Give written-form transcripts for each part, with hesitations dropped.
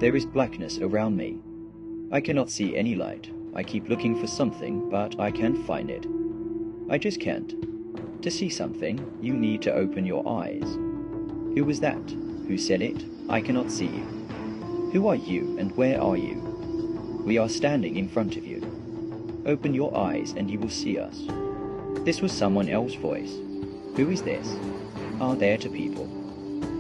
There is blackness around me. I cannot see any light. I keep looking for something, but I can't find it. I just can't. To see something, you need to open your eyes. Who was that? Who said it? I cannot see you. Who are you and where are you? We are standing in front of you. Open your eyes and you will see us. This was someone else's voice. Who is this? Are there two people?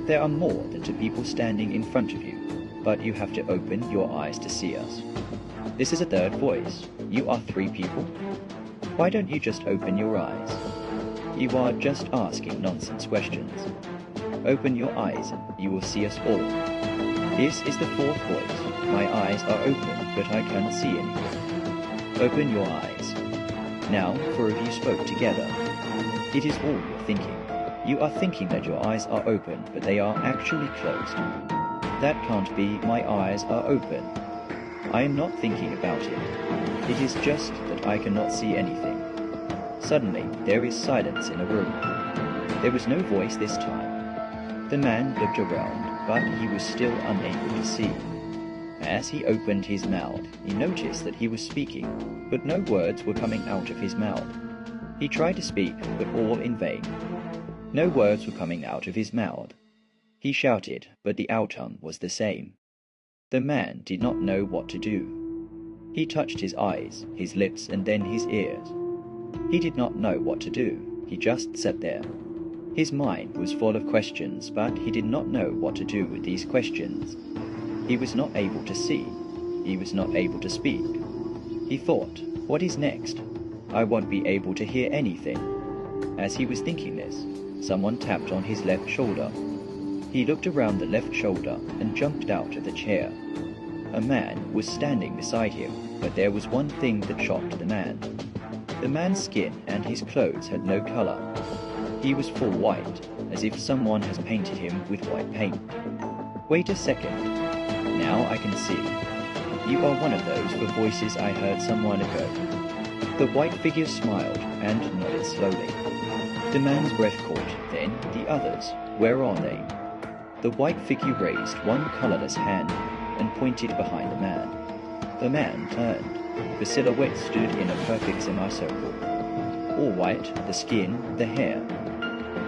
There are more than two people standing in front of you, but you have to open your eyes to see us. This is a third voice. You are three people. Why don't you just open your eyes? You are just asking nonsense questions. Open your eyes and you will see us all. This is the fourth voice. My eyes are open, but I can't see anything. Open your eyes. Now, four of you spoke together. It is all you're thinking. You are thinking that your eyes are open, but they are actually closed. That can't be. My eyes are open. I am not thinking about it. It is just that I cannot see anything. Suddenly, there is silence in a room. There was no voice this time. The man looked around, but he was still unable to see. As he opened his mouth, he noticed that he was speaking, but no words were coming out of his mouth. He tried to speak, but all in vain. No words were coming out of his mouth. He shouted, but the outcome was the same. The man did not know what to do. He touched his eyes, his lips, and then his ears. He did not know what to do. He just sat there. His mind was full of questions, but he did not know what to do with these questions. He was not able to see. He was not able to speak. He thought, what is next? I won't be able to hear anything. As he was thinking this, someone tapped on his left shoulder. He looked around the left shoulder and jumped out of the chair. A man was standing beside him, but there was one thing that shocked the man. The man's skin and his clothes had no color. He was full white, as if someone has painted him with white paint. Wait a second. Now I can see. You are one of those for voices I heard someone ago. The white figure smiled and nodded slowly. The man's breath caught. Then the others. Where are they? The white figure raised one colorless hand and pointed behind the man. The man turned. The silhouette stood in a perfect semicircle. All white, the skin, the hair,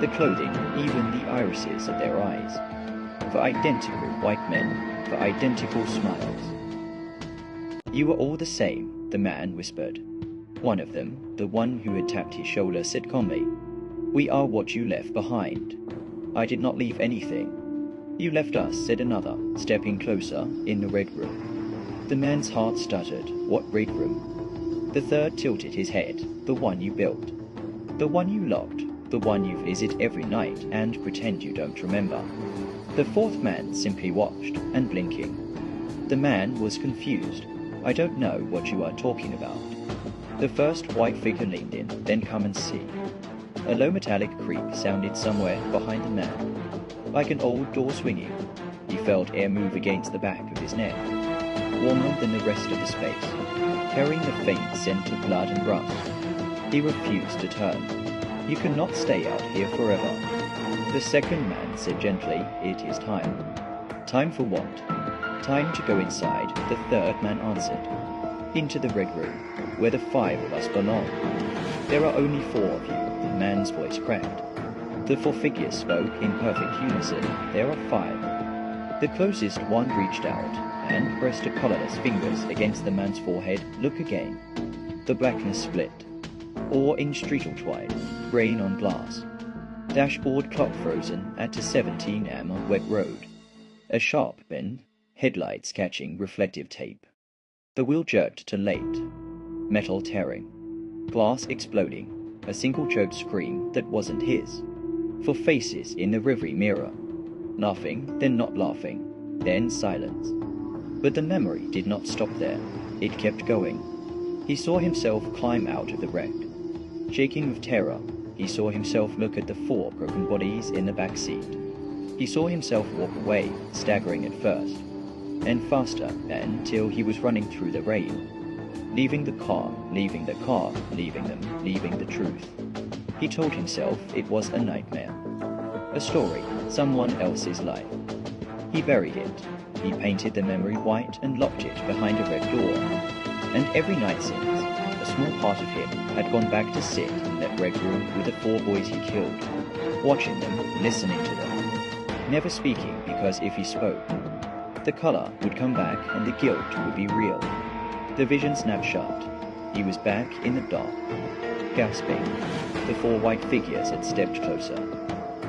the clothing, even the irises of their eyes. For identical white men, for identical smiles. You are all the same, the man whispered. One of them, the one who had tapped his shoulder, said calmly, We are what you left behind. I did not leave anything. You left us, said another, stepping closer, in the red room. The man's heart stuttered. What red room? The third tilted his head. The one you built. The one you locked. The one you visit every night and pretend you don't remember. The fourth man simply watched, and blinking. The man was confused. I don't know what you are talking about. The first white figure leaned in, then come and see. A low metallic creak sounded somewhere behind the man. Like an old door swinging, he felt air move against the back of his neck, warmer than the rest of the space, carrying a faint scent of blood and rust. He refused to turn. You cannot stay out here forever. The second man said gently, It is time. Time for what? Time to go inside, the third man answered. Into the red room, where the 5 of us belong. There are only 4 of you, the man's voice cracked. The 4 figures spoke in perfect unison. There are 5. The closest one reached out and pressed a colorless fingers against the man's forehead. Look again. The blackness split. Ore in street twine, grain on glass. Dashboard clock frozen at a 17 am on wet road. A sharp bend, headlights catching reflective tape. The wheel jerked to late. Metal tearing. Glass exploding. A single choked scream that wasn't his. For faces in the rearview mirror. Laughing, then not laughing, then silence. But the memory did not stop there. It kept going. He saw himself climb out of the wreck. Shaking with terror, he saw himself look at the 4 broken bodies in the back seat. He saw himself walk away, staggering at first, and faster until he was running through the rain. Leaving the car, leaving the car, leaving them, leaving the truth. He told himself it was a nightmare. A story, someone else's life. He buried it. he painted the memory white and locked it behind a red door. And every night since, a small part of him had gone back to sit in that red room with the 4 boys he killed, watching them, listening to them, never speaking because if he spoke, the color would come back and the guilt would be real. The vision snapped shut. He was back in the dark. Gasping, the 4 white figures had stepped closer.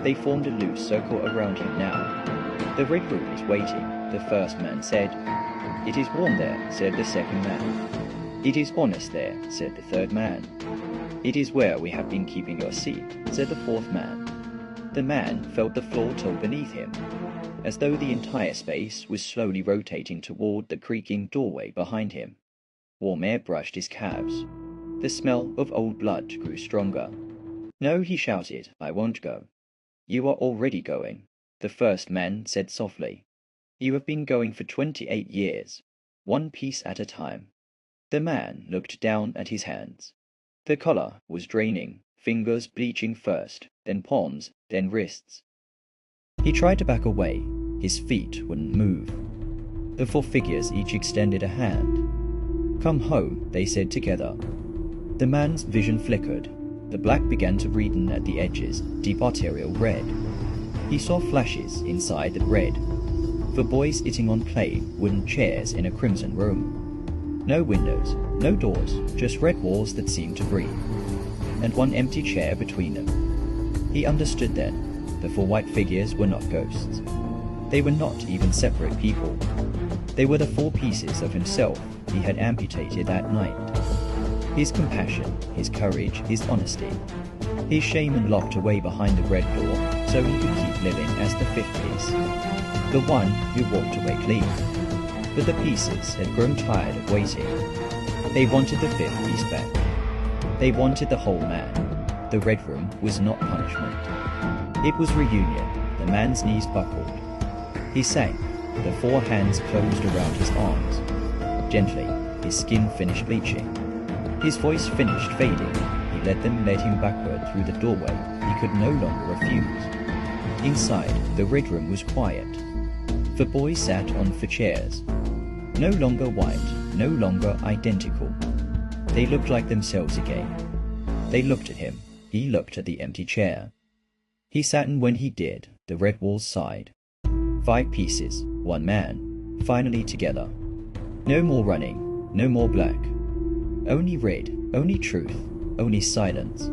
They formed a loose circle around him now. "The red room is waiting," the first man said. "It is warm there," said the second man. "It is honest there," said the third man. "It is where we have been keeping your seat," said the fourth man. The man felt the floor tilt beneath him, as though the entire space was slowly rotating toward the creaking doorway behind him. Warm air brushed his calves. The smell of old blood grew stronger. "No," he shouted, "I won't go." "You are already going," the first man said softly. "You have been going for 28 years, one piece at a time." The man looked down at his hands. The color was draining, fingers bleaching first, then palms, then wrists. He tried to back away. His feet wouldn't move. The 4 figures each extended a hand. "Come home," they said together. The man's vision flickered. The black began to redden at the edges, deep arterial red. He saw flashes inside the red. The boys sitting on plain wooden chairs in a crimson room. No windows, no doors, just red walls that seemed to breathe, and one empty chair between them. He understood then. The 4 white figures were not ghosts. They were not even separate people. They were the 4 pieces of himself he had amputated that night. His compassion, his courage, his honesty. His shame and locked away behind the red door so he could keep living as the 5th piece. The one who walked away clean. But the pieces had grown tired of waiting. They wanted the 5th piece back. They wanted the whole man. The red room was not punishment. It was reunion. The man's knees buckled. He sank. The 4 hands closed around his arms. Gently, his skin finished bleaching. His voice finished fading. He let them lead him backward through the doorway he could no longer refuse. Inside, the red room was quiet. The boys sat on 4 chairs. No longer white, no longer identical. They looked like themselves again. They looked at him. He looked at the empty chair. He sat, and when he did, the red walls sighed. 5 pieces, 1 man, finally together. No more running, no more black. Only red, only truth, only silence.